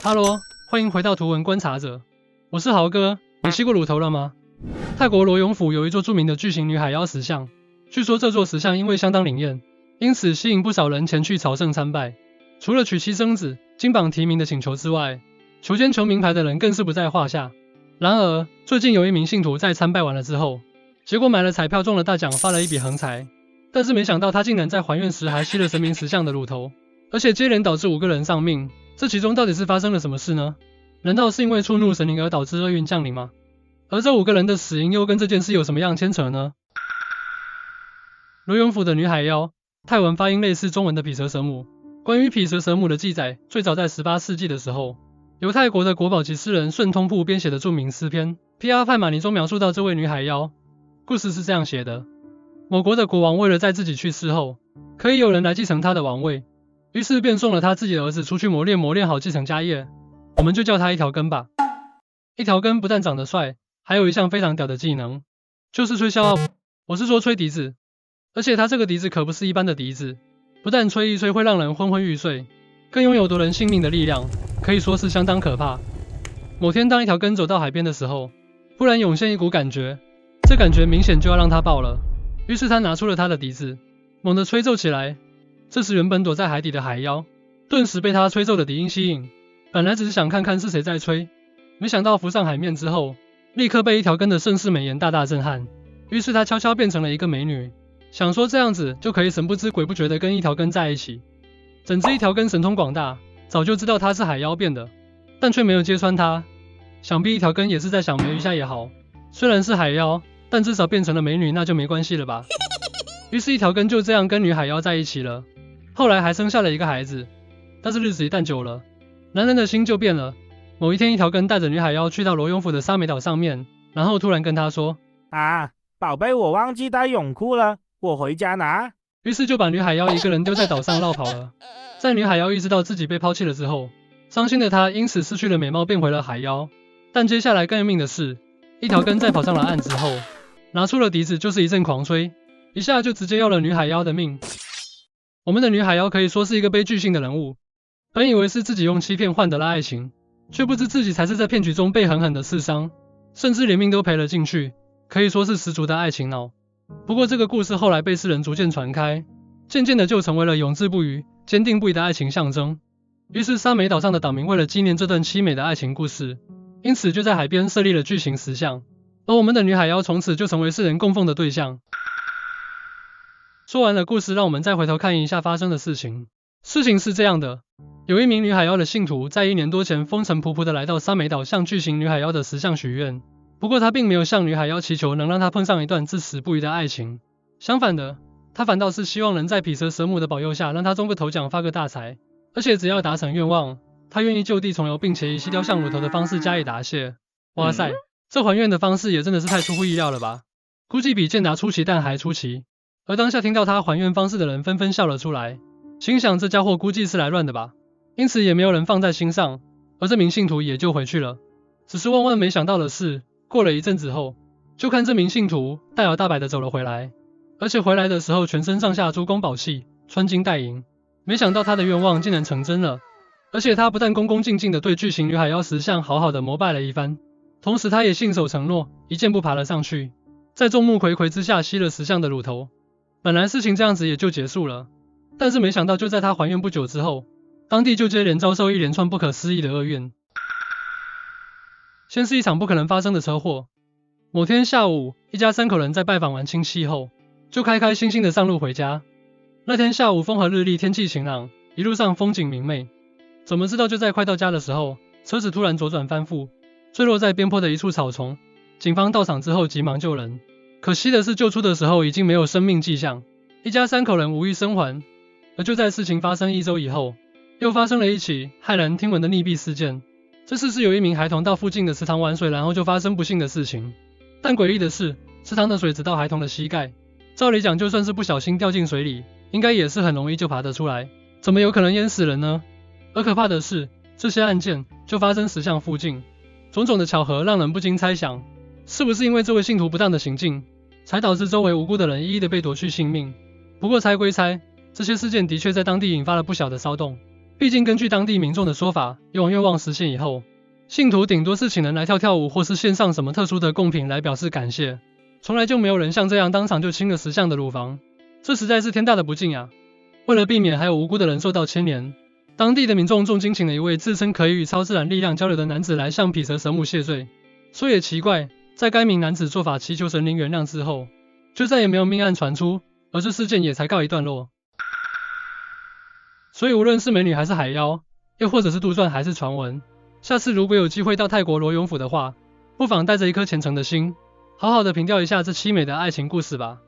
哈喽，欢迎回到图文观察者，我是豪哥。你吸过乳头了吗？泰国罗永府有一座著名的巨型女海妖石像，据说这座石像因为相当灵验，因此吸引不少人前去朝圣参拜。除了娶妻生子、金榜题名的请求之外，求签求名牌的人更是不在话下。然而，最近有一名信徒在参拜完了之后，结果买了彩票中了大奖，发了一笔横财，但是没想到他竟然在还愿时还吸了神明石像的乳头，而且接连导致5个人丧命。这其中到底是发生了什么事呢？难道是因为触怒神灵而导致厄运降临吗？而这5个人的死因又跟这件事有什么样牵扯呢？罗永府的女海妖，泰文发音类似中文的毗蛇蛇母。关于毗蛇蛇母的记载，最早在18世纪的时候，由泰国的国宝级诗人顺通铺编写的著名诗篇《皮阿派玛尼》中描述到这位女海妖。故事是这样写的：某国的国王为了在自己去世后，可以有人来继承他的王位，于是便送了他自己的儿子出去磨练好继承家业，我们就叫他一条根吧。一条根不但长得帅，还有一项非常屌的技能，就是吹箫啊，我是说吹笛子。而且他这个笛子可不是一般的笛子，不但吹一吹会让人昏昏欲睡，更拥有夺人性命的力量，可以说是相当可怕。某天当一条根走到海边的时候，忽然涌现一股感觉，这感觉明显就要让他爆了，于是他拿出了他的笛子，猛地吹奏起来。这时原本躲在海底的海妖，顿时被他吹奏的笛音吸引，本来只是想看看是谁在吹，没想到浮上海面之后，立刻被一条根的盛世美颜大震撼，于是他悄悄变成了一个美女，想说这样子就可以神不知鬼不觉的跟一条根在一起。怎知一条根神通广大，早就知道他是海妖变的，但却没有揭穿他。想必一条根也是在想没一下也好，虽然是海妖，但至少变成了美女，那就没关系了吧。于是一条根就这样跟女海妖在一起了，后来还生下了一个孩子。但是日子一旦久了，男人的心就变了。某一天，一条根带着女海妖去到罗永府的沙美岛上面，然后突然跟她说：宝贝，我忘记带泳裤了，我回家拿。于是就把女海妖一个人丢在岛上绕跑了。在女海妖意识到自己被抛弃了之后，伤心的她因此失去了美貌，变回了海妖。但接下来更要命的是，一条根在跑上了岸之后，拿出了笛子，就是一阵狂吹，一下就直接要了女海妖的命。我们的女海妖可以说是一个悲剧性的人物，本以为是自己用欺骗换得了爱情，却不知自己才是在骗局中被狠狠的刺伤，甚至连命都赔了进去，可以说是十足的爱情脑。不过这个故事后来被世人逐渐传开，渐渐的就成为了永志不渝、坚定不移的爱情象征。于是沙美岛上的岛民为了纪念这段凄美的爱情故事，因此就在海边设立了巨型石像，而我们的女海妖从此就成为世人供奉的对象。说完了故事，让我们再回头看一下发生的事情。事情是这样的，有一名女海妖的信徒在1年多前风尘仆仆的来到沙美岛，向巨型女海妖的石像许愿。不过他并没有向女海妖祈求能让她碰上一段至死不渝的爱情，相反的，他反倒是希望能在毗蛇蛇母的保佑下，让她中个头奖发个大财，而且只要达成愿望，他愿意就地重游，并且以吸雕像乳头的方式加以答谢。哇塞，这还愿的方式也真的是太出乎意料了吧，估计比健达出奇蛋还出奇。而当下听到他还愿方式的人纷纷笑了出来，心想这家伙估计是来乱的吧，因此也没有人放在心上，而这名信徒也就回去了。只是万万没想到的是，过了一阵子后，就看这名信徒大摇大摆的走了回来，而且回来的时候全身上下珠光宝气，穿金戴银。没想到他的愿望竟然成真了，而且他不但恭恭敬敬的对巨型女海妖石像好好的膜拜了一番，同时他也信守承诺，一箭步爬了上去，在众目睽睽之下吸了石像的乳头。本来事情这样子也就结束了，但是没想到就在他还愿不久之后，当地就接连遭受一连串不可思议的厄运。先是一场不可能发生的车祸。某天下午，一家3口人在拜访完亲戚后，就开开心心的上路回家。那天下午风和日丽，天气晴朗，一路上风景明媚。怎么知道就在快到家的时候，车子突然左转翻覆，坠落在边坡的一处草丛。警方到场之后急忙救人，可惜的是救出的时候已经没有生命迹象，一家3口人无一生还。而就在事情发生1周以后，又发生了一起骇人听闻的溺毙事件。这次是有一名孩童到附近的池塘玩水，然后就发生不幸的事情。但诡异的是，池塘的水只到孩童的膝盖，照理讲就算是不小心掉进水里，应该也是很容易就爬得出来，怎么有可能淹死人呢？而可怕的是，这些案件就发生石像附近，种种的巧合让人不禁猜想，是不是因为这位信徒不当的行径，才导致周围无辜的人一一的被夺去性命？不过猜归猜，这些事件的确在当地引发了不小的骚动。毕竟根据当地民众的说法，用完愿望实现以后，信徒顶多是请人来跳跳舞，或是献上什么特殊的贡品来表示感谢，从来就没有人像这样当场就清了石像的乳房，这实在是天大的不敬啊！为了避免还有无辜的人受到牵连，当地的民众重金请了一位自称可以与超自然力量交流的男子来向毗蛇神母谢罪。说也奇怪，在该名男子做法祈求神灵原谅之后，就再也没有命案传出，而这事件也才告一段落。所以无论是美女还是海妖，又或者是杜撰还是传闻，下次如果有机会到泰国罗永府的话，不妨带着一颗虔诚的心，好好的凭吊一下这凄美的爱情故事吧。